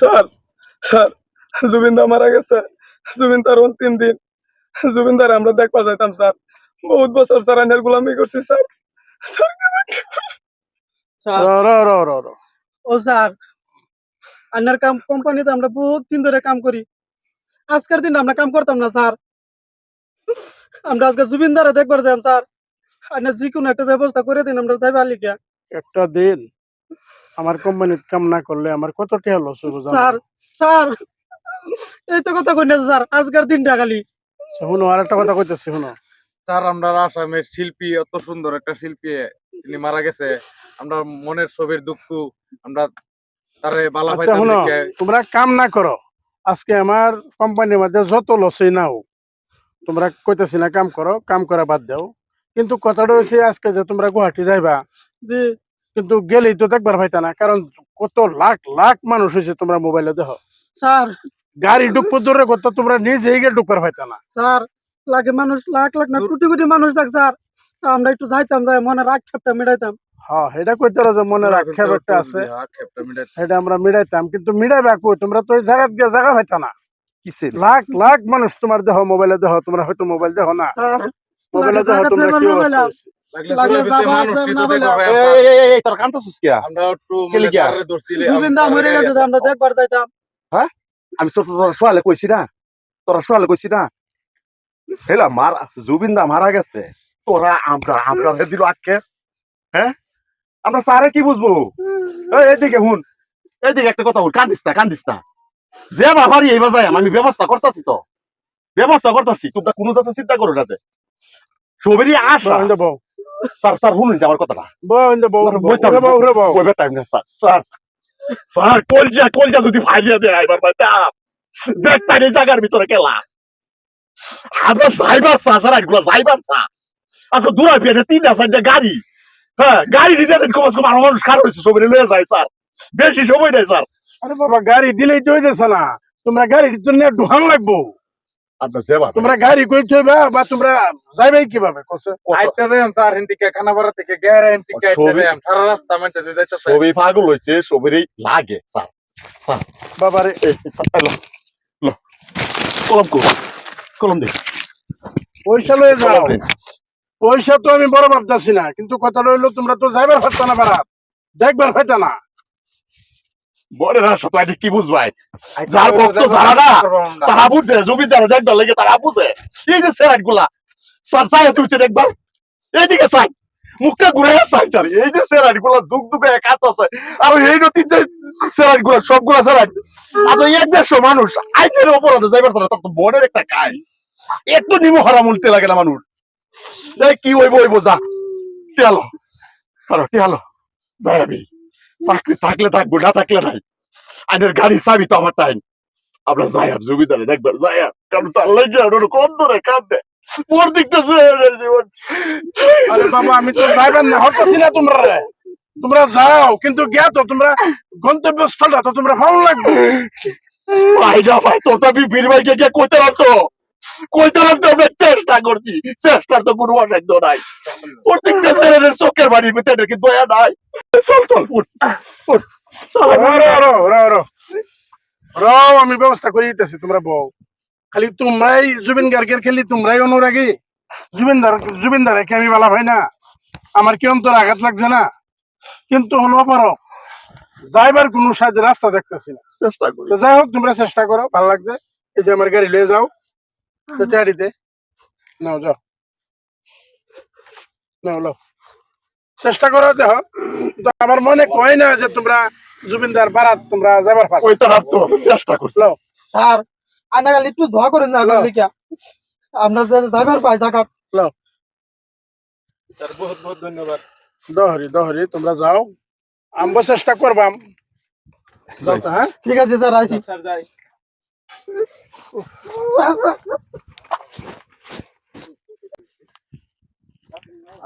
Sir sir জুবিনদা মারা গেছে। জুবিনদার অন্তিম দিন। জুবিনদার আমরা দেখবার যাইতাম স্যার। বহুত বছর স্যার আইনের গোলামি করছি স্যার। স্যার স্যার র র র র র ও স্যার আপনার কোম্পানিতে আমরা বহুত দিন ধরে কাম করি। আজকের দিন আমরা কাম করতাম না স্যার। আমরা আজকে জুবিনদারে দেখবার যাই স্যার। আপনার যে কোনো একটা ব্যবস্থা করে দিন, আমরা যাইবার লিখা। একটা দিন আমার কোম্পানিতে কাম না করলে আমার কত টাকা লস হইব স্যার স্যার এই তো কথা কই না স্যার, আজকের দিনটা খালি। শুনো আর একটা কথা কইতেছি শুনো। স্যার আমরা আসামের শিল্পী, অত সুন্দর একটা শিল্পী তিনি মারা গেছে। আমরা মনের ছবির দুঃখ আমরা তারে বালা আচ্ছা পাইতাম শুনো, দেখে। তোমরা কাম না করো, আজকে আমার কোম্পানির মধ্যে যত লসই নাও, তোমরা কইতেছি না কাম করো, কাম করা বাদ দাও। কিন্তু কথাটা হচ্ছে আজকে যে তোমরা গুয়াহাটি যাইবা, জি কিন্তু গেলেই তো দেখবার পাইতা না, কারণ কত লাখ লাখ মানুষ হয়েছে তোমরা মোবাইলে দেখো। স্যার গাড়ি ঢুকবো দূরে করতে তোমরা নিজেই গিয়ে ঢুকবার পাইতা না। স্যার লাগে মানুষ লাখ লাখ না কোটি কোটি মানুষ দেখ স্যার। আমরা একটু যাইতাম, যাই মনে রাগ খেপটা মিটাইতাম। হ্যাঁ এটা কইতে যে মনের আক্ষেপ একটা আছে, আক্ষেপটা মিটাইতে। সেটা আমরা মিটাইতাম, কিন্তু মিটাইবা কই? তোমরা তো ওই জায়গা গিয়ে জায়গা পাইতা না। লাখ লাখ মানুষ তোমার দেহ মোবাইলে দেহ, তোমরা হয়তো মোবাইল দেখো না, স্যার মোবাইলে দেখো তোমরা কি অবস্থা হয়েছে। লাগলে যাবা, মানুষ যাবা কি না তো বলে। দেখো ভাই, এই তোর কান্তাছিস কি? আমরা একটু কে লিগা? তারে ধরছি রে, জুবিনদা মরে গেছে, আমরা দেখবার যাইতাম। আমি তো তোর সোয়ালে কইছি না, তোরা সোয়ালে কইছি না। হেলা মারা জুবিনদা মারা গেছে, তোরা আমরা দিল আজকে। হ্যাঁ আমরা স্যারে কি বুঝবো? এইদিকে হুন, এইদিকে একটা কথা বল, কান্দিস না। যে বাবারি এই বাজায় আমি ব্যবস্থা করতেছি, তো ব্যবস্থা করতেছি, তোমরা কোনো যাতে চিন্তা করো না। যে সবেরই আশা বউ স্যার শুনুন যে আমার কথাটা বউ টাইম না স্যার কলজা যদি ভাইয়া দেয় এবার পাইতাম দেখতাম এই জায়গার ভিতরে খেলা। আমরা যাইবার চা স্যার, এগুলো যাইবার চা আজকে দূরাই পেয়ে 3-4টা গাড়ি। হ্যাঁ গাড়ি দিতে কমাস কম আরো মানুষ খারাপ হয়েছে, সবাই লয়ে যায় স্যার, বেশি সময় নেই স্যার। আরে বাবা গাড়ি দিলেই তো হইতেছে না, তোমরা গাড়ির জন্য ঢুকান লাগবো। আপনার সেবা তোমরা গাড়ি কই থইবা বা তোমরা যাইবে কিভাবে? আইতে দেন স্যার, হিন্দিকে খানাপাড়া থেকে গেরে হিন্দিকে আইতে দেন, সারা রাস্তা মানতে যাইতেছে। সবই পাগল হয়েছে, সবেরই লাগে স্যার। স্যার বাবারে কলম দে পয়সা লয়ে যাও। পয়সা তো আমি বড় ভাবতেছি না, কিন্তু কথাটা হইলো তোমরা তো যাইবার পারতা না, বারাত দেখবার পাইতা না। বড় না সত কি বুঝবাই, যার ভক্ত যারা না তারা বুঝে, জমিদার দেখবার লাগে তারা বুঝে। এই যে স্যার গুলা স্যার চাই তুলছে দেখবার, এইদিকে চাই মুখটা ঘুরে চাই স্যার। এই যে স্যার গুলা দুঃখ দুঃখে একাত আছে, আর এই নদীর যে স্যার গুলা সবগুলা স্যার আর 1-150 মানুষ আইনের অপরাধে যাইবার স্যার, তার তো বনের একটা কাজ একটু নিমো হারা মূলতে লাগে না মানুষ। কি হইব যা টিয়ালো আর টিয়ালো যাই, আমি চাকরি থাকলে থাকবো, না থাকলে নাই। আইনের গাড়ি চাবি তো আমার টাইম, আমরা যাই জমিদারে দেখবার যাই, কারণ তার লাগে কম ধরে কাঁদে মোর দিকটা জীবন। আরে বাবা আমি তো যাইবার না হতাছি না, তোমরা যাও, কিন্তু গিয়া তো তোমরা গন্তব্যস্থলটা তো তোমরা ভালো লাগবে। ভাই না ভাই, তো আমি বীর ভাইকে গিয়ে কইতে পারতো আমি চেষ্টা করছি, চেষ্টার তো কোনো অসাধ্য নাই। প্রত্যেকটা ছেলেদের চোখের বাড়ির ভিতরে কি দয়া নাই? চল রাও আমি ব্যবস্থা করে দিতেছি, তোমরা বউ। খালি তোমরাই জুবিন গার্গের খেলি, তোমরাই অনুরাগী। জুবিনদারকে আমি বলা ভাই না, আমার কি অন্তর আঘাত লাগছে না? কিন্তু হলো পারো যাইবার কোনো সাহায্য রাস্তা দেখতেছি না। চেষ্টা করি, যাই হোক তোমরা চেষ্টা করো, ভালো লাগছে। এই যে আমার গাড়ি লিয়ে যাও, গাড়িতে নাও, যাও নাও, চেষ্টা করো। দেখো আমার মনে কয় না যে তোমরা জুবিনদার বারাত তোমরা যাবার পারো। কইতে পারতো, চেষ্টা করছি। স্যার আনা খালি একটু দোয়া করেন না লিখা, আমরা যে যাইবার পাই জায়গা। স্যার বহুত বহুত ধন্যবাদ। দহরি তোমরা যাও, আমরা চেষ্টা করবাম। যাও তো, হ্যাঁ ঠিক আছে স্যার, আইছি স্যার যাই।